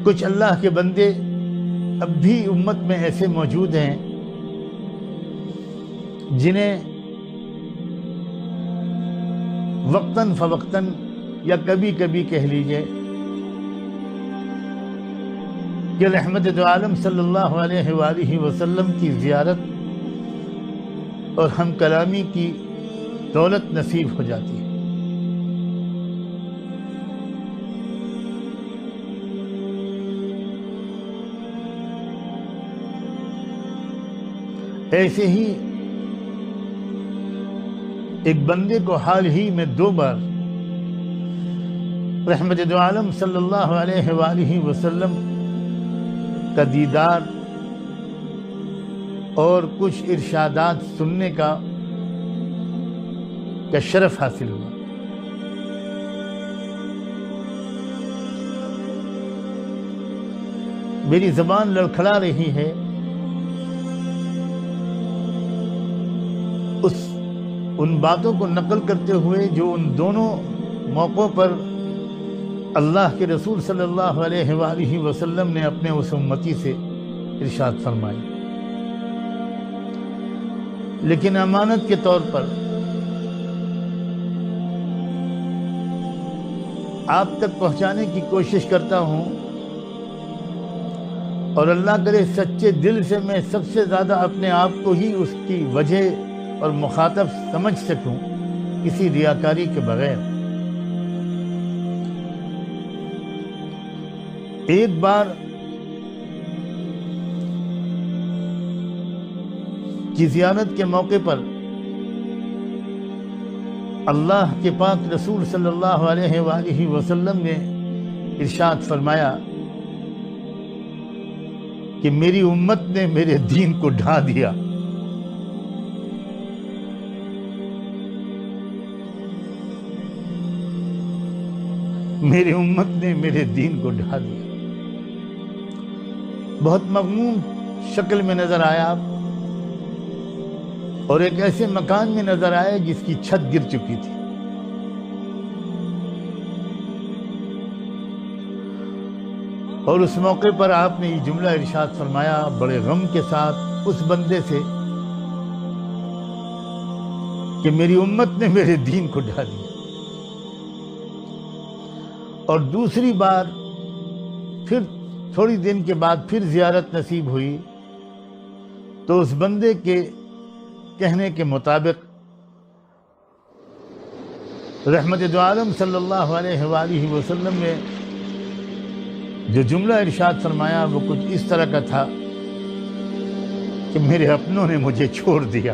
کچھ اللہ کے بندے اب بھی امت میں ایسے موجود ہیں جنہیں وقتاً فوقتاً یا کبھی کبھی کہہ لیجئے کہ رحمت دو عالم صلی اللہ علیہ وآلہ وسلم کی زیارت اور ہم کلامی کی دولت نصیب ہو جاتی ہے۔ ایسے ہی ایک بندے کو حال ہی میں 2 بار رحمت دو عالم صلی اللہ علیہ وآلہ وسلم کا دیدار اور کچھ ارشادات سننے کا شرف حاصل ہوا۔ میری زبان لڑکھڑا رہی ہے ان باتوں کو نقل کرتے ہوئے جو ان دونوں موقعوں پر اللہ کے رسول صلی اللہ علیہ وآلہ وسلم نے اپنے اس امتی سے ارشاد فرمائی، لیکن امانت کے طور پر آپ تک پہنچانے کی کوشش کرتا ہوں، اور اللہ کرے سچے دل سے میں سب سے زیادہ اپنے آپ کو ہی اس کی وجہ اور مخاطب سمجھ سکوں، کسی ریاکاری کے بغیر۔ ایک بار کی زیارت کے موقع پر اللہ کے پاک رسول صلی اللہ علیہ وآلہ وسلم نے ارشاد فرمایا کہ میری امت نے میرے دین کو ڈھا دیا۔ میری امت نے میرے دین کو ڈھا دیا۔ بہت مغموم شکل میں نظر آیا آپ، اور ایک ایسے مکان میں نظر آئے جس کی چھت گر چکی تھی۔ اور اس موقع پر آپ نے یہ جملہ ارشاد فرمایا بڑے غم کے ساتھ اس بندے سے کہ میری امت نے میرے دین کو ڈھا دیا۔ اور دوسری بار پھر تھوڑی دن کے بعد پھر زیارت نصیب ہوئی تو اس بندے کے کہنے کے مطابق رحمت دو عالم صلی اللہ علیہ وآلہ وسلم نے جو جملہ ارشاد فرمایا وہ کچھ اس طرح کا تھا کہ میرے اپنوں نے مجھے چھوڑ دیا،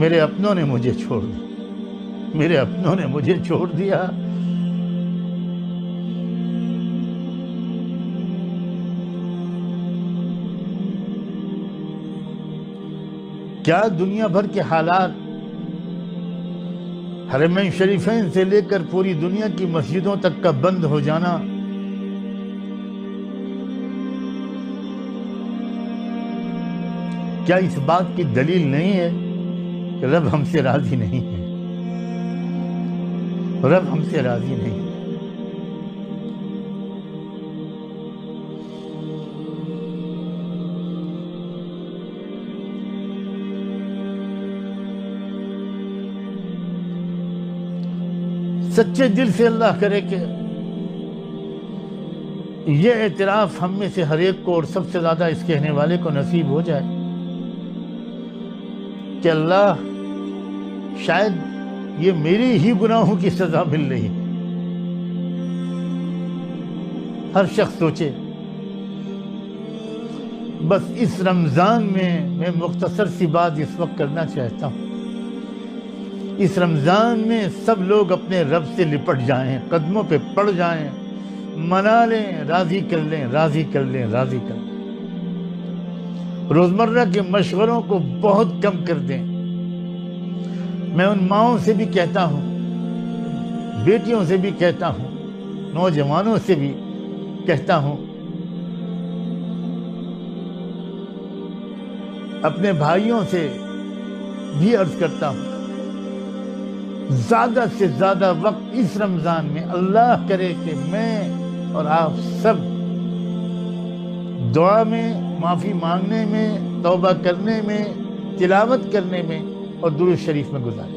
میرے اپنوں نے مجھے چھوڑ دیا، میرے اپنوں نے مجھے چھوڑ دیا۔ کیا دنیا بھر کے حالات، حرمین شریفین سے لے کر پوری دنیا کی مسجدوں تک کا بند ہو جانا کیا اس بات کی دلیل نہیں ہے کہ رب ہم سے راضی نہیں ہے؟ رب ہم سے راضی نہیں ہے۔ سچے دل سے اللہ کرے کہ یہ اعتراف ہم میں سے ہر ایک کو اور سب سے زیادہ اس کہنے والے کو نصیب ہو جائے کہ اللہ شاید یہ میری ہی گناہوں کی سزا مل رہی ہے۔ ہر شخص سوچے بس اس رمضان میں مختصر سی بات اس وقت کرنا چاہتا ہوں۔ اس رمضان میں سب لوگ اپنے رب سے لپٹ جائیں، قدموں پہ پڑ جائیں، منا لیں، راضی کر لیں، راضی کر لیں، راضی کر لیں۔ روزمرہ کے مشوروں کو بہت کم کر دیں۔ میں ان ماؤں سے بھی کہتا ہوں، بیٹیوں سے بھی کہتا ہوں، نوجوانوں سے بھی کہتا ہوں، اپنے بھائیوں سے بھی عرض کرتا ہوں، زیادہ سے زیادہ وقت اس رمضان میں اللہ کرے کہ میں اور آپ سب دعا میں، معافی مانگنے میں، توبہ کرنے میں، تلاوت کرنے میں اور درود شریف میں گزاریں۔